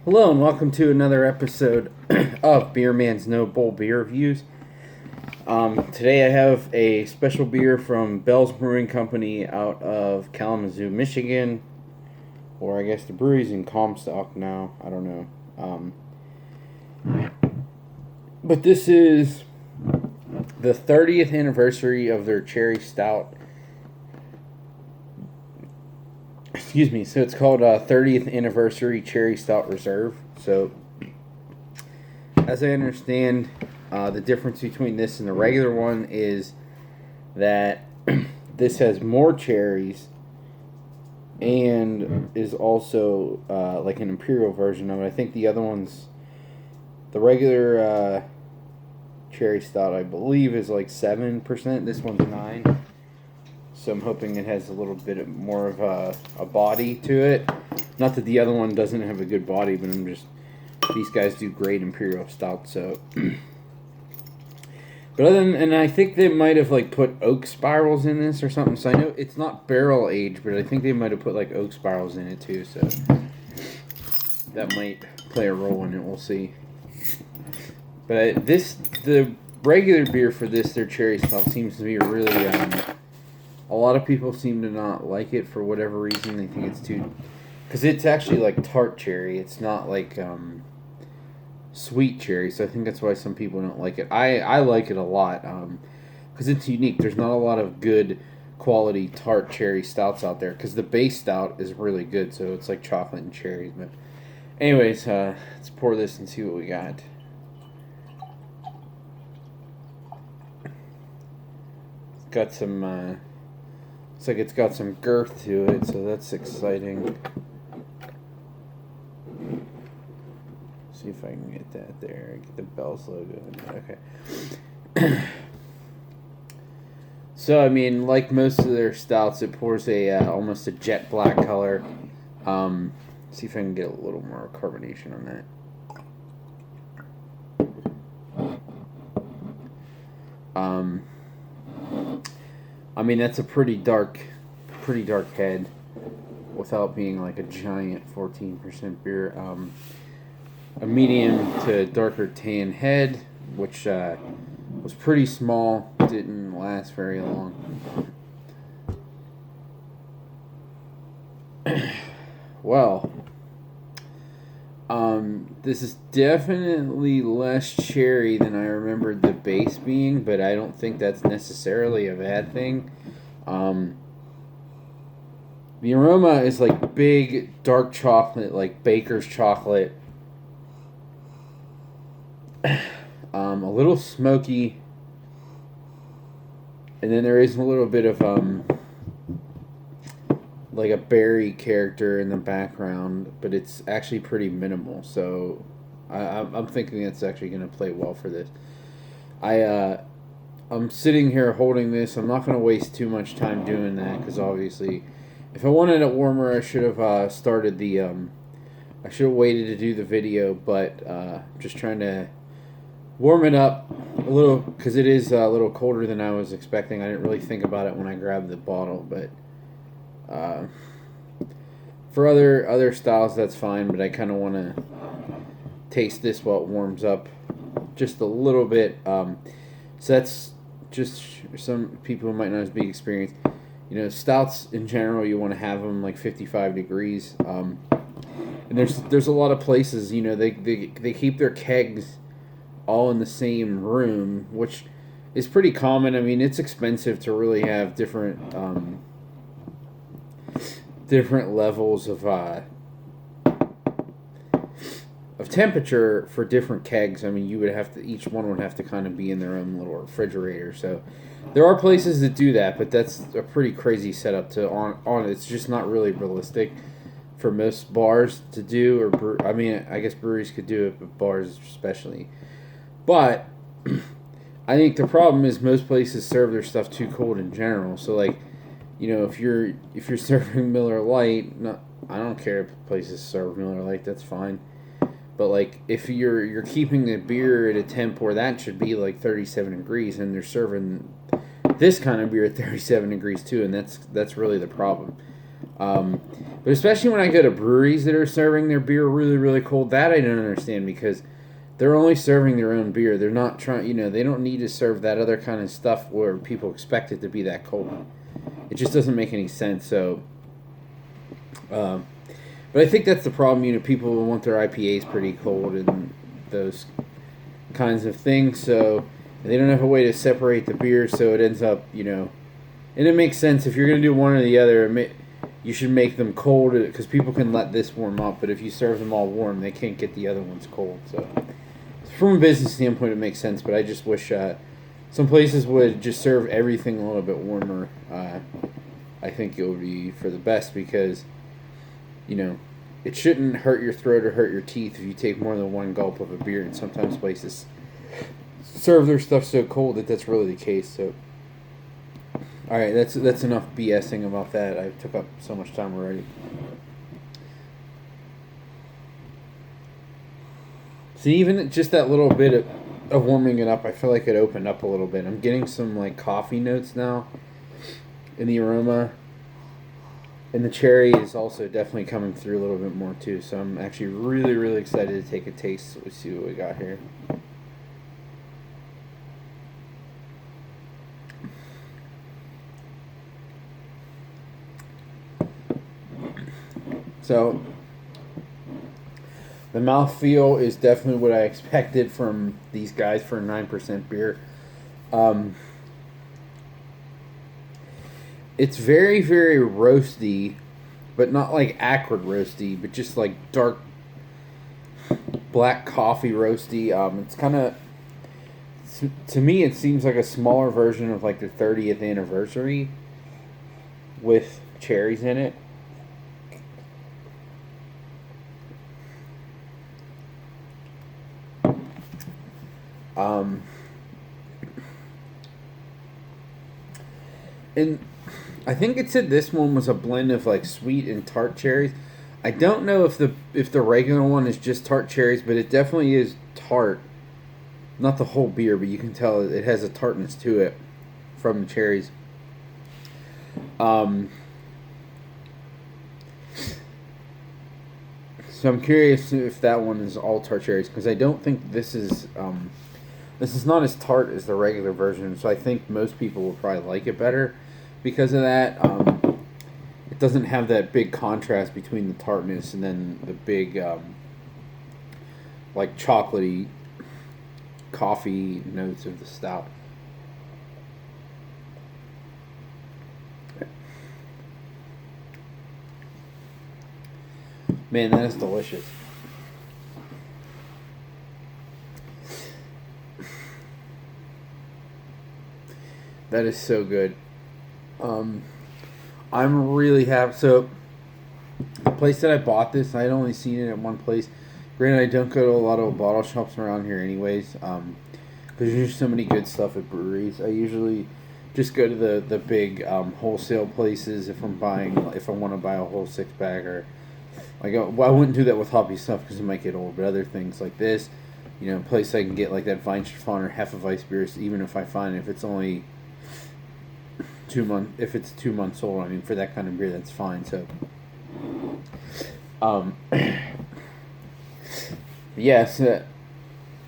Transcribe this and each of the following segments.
Hello and welcome to another episode of Beer Man's No Bull Beer Reviews. Today I have a special beer from Bell's Brewing Company out of Kalamazoo, Michigan. Or I guess the brewery's in Comstock now. I don't know. But this is the 30th anniversary of their Cherry Stout. Excuse me. So it's called 30th Anniversary Cherry Stout Reserve. So as I understand, the difference between this and the regular one is that this has more cherries and is also like an Imperial version of it. I think the other one's the regular cherry stout, I believe, is like 7%. This one's 9%. So I'm hoping it has a little bit more of a body to it. Not that the other one doesn't have a good body, but these guys do great Imperial stout. So, but and I think they might have like put oak spirals in this or something. So I know it's not barrel aged, but I think they might have put like oak spirals in it too. So that might play a role in it. We'll see. But the regular beer for their cherry stout seems to be really. A lot of people seem to not like it for whatever reason. They think it's too, because it's actually like tart cherry. It's not like sweet cherry. So I think that's why some people don't like it. I like it a lot because it's unique. There's not a lot of good quality tart cherry stouts out there. Because the base stout is really good. So it's like chocolate and cherries. But anyways, let's pour this and see what we got. It's got some. Looks like it's got some girth to it, so that's exciting. See if I can get that there. Get the Bell's logo in there. Okay. So I mean, like most of their stouts, it pours almost a jet black color. See if I can get a little more carbonation on that. I mean, that's a pretty dark head without being like a giant 14% beer. A medium to darker tan head, which was pretty small, didn't last very long. Well, this is definitely less cherry than I remembered the base being, but I don't think that's necessarily a bad thing. The aroma is like big, dark chocolate, like baker's chocolate. A little smoky. And then there is a little bit of like a berry character in the background, but it's actually pretty minimal. So I'm thinking it's actually going to play well for this. I'm sitting here holding this. I'm not going to waste too much time doing that because obviously, if I wanted it warmer, I should have started the. I should have waited to do the video, but just trying to warm it up a little because it is a little colder than I was expecting. I didn't really think about it when I grabbed the bottle, but. For other styles, that's fine, but I kind of want to taste this while it warms up just a little bit. So that's just some people who might not have big experience. You know, stouts in general, you want to have them like 55 degrees. And there's a lot of places, you know, they keep their kegs all in the same room, which is pretty common. I mean, it's expensive to really have different levels of temperature for different kegs. I mean, each one would have to kind of be in their own little refrigerator. So there are places that do that, but that's a pretty crazy setup to on. It's just not really realistic for most bars to do. Or I mean, I guess breweries could do it, but bars especially. But I think the problem is most places serve their stuff too cold in general. So like. You know, if you're serving Miller Lite, I don't care if places serve Miller Lite, that's fine. But like if you're keeping the beer at a temp where that should be like 37 degrees, and they're serving this kind of beer at 37 degrees too, and that's really the problem. But especially when I go to breweries that are serving their beer really, really cold, that I don't understand because they're only serving their own beer. They're not trying, they don't need to serve that other kind of stuff where people expect it to be that cold. It just doesn't make any sense. So, but I think that's the problem. People want their IPAs pretty cold and those kinds of things. So they don't have a way to separate the beer. So it ends up, and it makes sense if you're going to do one or the other. You should make them cold because people can let this warm up. But if you serve them all warm, they can't get the other ones cold. So from a business standpoint, it makes sense. But I just wish some places would just serve everything a little bit warmer. I think it would be for the best because, it shouldn't hurt your throat or hurt your teeth if you take more than one gulp of a beer. And sometimes places serve their stuff so cold that that's really the case. So, all right, that's enough BSing about that. I took up so much time already. See, even just that little bit of warming it up, I feel like it opened up a little bit. I'm getting some coffee notes now in the aroma. And the cherry is also definitely coming through a little bit more too. So I'm actually really, really excited to take a taste. Let's see what we got here. So the mouthfeel is definitely what I expected from these guys for a 9% beer. It's very, very roasty, but not like acrid roasty, but just like dark black coffee roasty. It's kind of, to me, it seems like a smaller version of like the 30th anniversary with cherries in it. And I think it said this one was a blend of like sweet and tart cherries. I don't know if the regular one is just tart cherries, but it definitely is tart. Not the whole beer, but you can tell it has a tartness to it from the cherries. So I'm curious if that one is all tart cherries because I don't think this is not as tart as the regular version. So I think most people will probably like it better because of that. It doesn't have that big contrast between the tartness and then the big like chocolatey coffee notes of the stout. Man, that is delicious. That is so good. I'm really happy. So, the place that I bought this, I'd only seen it at one place. Granted, I don't go to a lot of bottle shops around here, anyways. Because there's just so many good stuff at breweries. I usually just go to the big wholesale places if I want to buy a whole 6-pack or I wouldn't do that with hobby stuff because it might get old. But other things like this, a place I can get like that Weihenstephaner or Hefeweiss beers, even if I find if it's only 2 months, if it's 2 months old, I mean, for that kind of beer, that's fine. So, yes,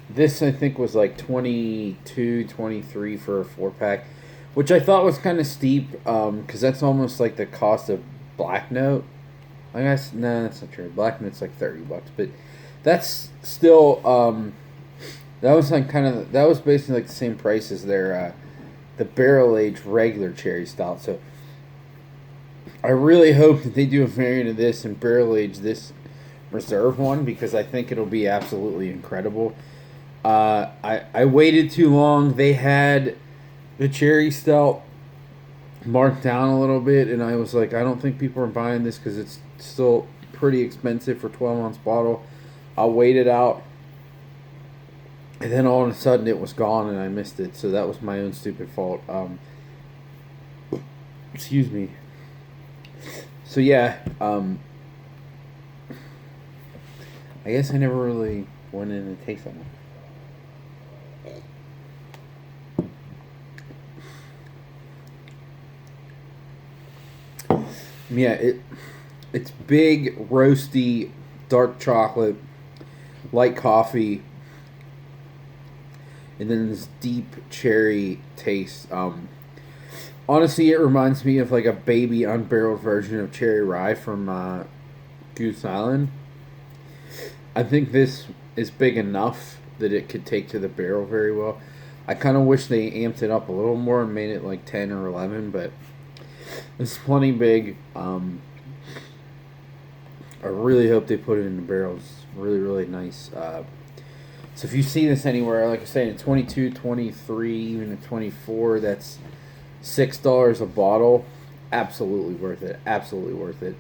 this I think was like 22, 23 for a 4-pack, which I thought was kind of steep, because that's almost like the cost of Black Note. I guess no, that's not true. Black Note's like $30, but that's still that was basically like the same price as their the barrel-aged regular cherry stout. So I really hope that they do a variant of this and barrel-age this reserve one because I think it'll be absolutely incredible. I waited too long. They had the cherry stout marked down a little bit, and I was like, I don't think people are buying this because it's still pretty expensive for 12-ounce bottle. I'll wait it out. And then all of a sudden it was gone and I missed it. So that was my own stupid fault. Excuse me. So yeah, I guess I never really went in to taste something. Yeah, it's big, roasty, dark chocolate, light coffee, and then this deep cherry taste. Honestly, it reminds me of like a baby unbarreled version of cherry rye from Goose Island. I think this is big enough that it could take to the barrel very well. I kind of wish they amped it up a little more and made it like 10 or 11, but it's plenty big. I really hope they put it in the barrels. Really, really nice. So if you see this anywhere, like I say, in 22, 23, even in 24, that's $6 a bottle. Absolutely worth it. Absolutely worth it.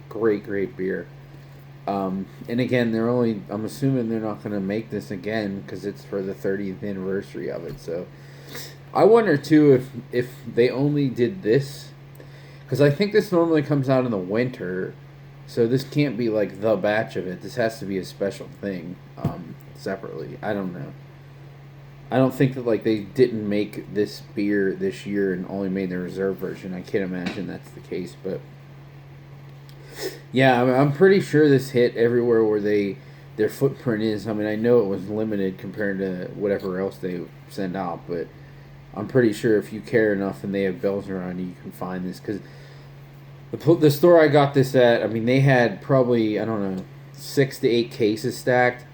Great, great beer. And again, they're only. I'm assuming they're not going to make this again because it's for the 30th anniversary of it. So I wonder too if they only did this because I think this normally comes out in the winter. So this can't be like the batch of it. This has to be a special thing, separately. I don't know. I don't think that like they didn't make this beer this year and only made the reserve version. I can't imagine that's the case, but yeah, I'm pretty sure this hit everywhere where their footprint is. I mean, I know it was limited compared to whatever else they send out, but I'm pretty sure if you care enough and they have bells around you, you can find this because the store I got this at, I mean, they had probably I don't know 6 to 8 cases stacked,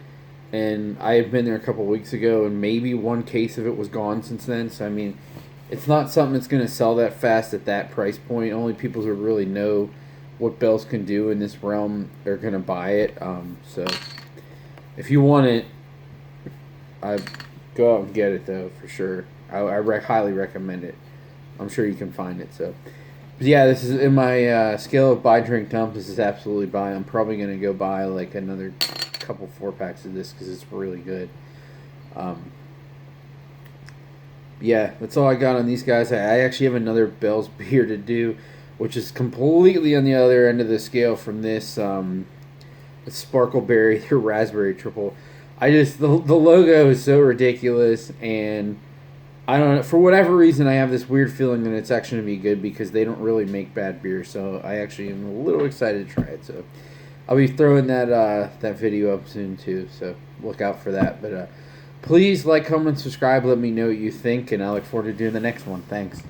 and I had been there a couple weeks ago, and maybe one case of it was gone since then. So I mean, it's not something that's going to sell that fast at that price point. Only people who really know what bells can do in this realm are going to buy it. So if you want it, I go out and get it though for sure. I highly recommend it. I'm sure you can find it. So. But yeah, this is in my scale of buy, drink, dump. This is absolutely buy. I'm probably gonna go buy like another couple 4 packs of this because it's really good. Um, yeah, that's all I got on these guys. I actually have another Bell's beer to do, which is completely on the other end of the scale from this. It's Sparkleberry, their raspberry triple. The logo is so ridiculous and. I don't know. For whatever reason, I have this weird feeling that it's actually going to be good because they don't really make bad beer. So I actually am a little excited to try it. So I'll be throwing that video up soon too. So look out for that. But please like, comment, subscribe. Let me know what you think, and I look forward to doing the next one. Thanks.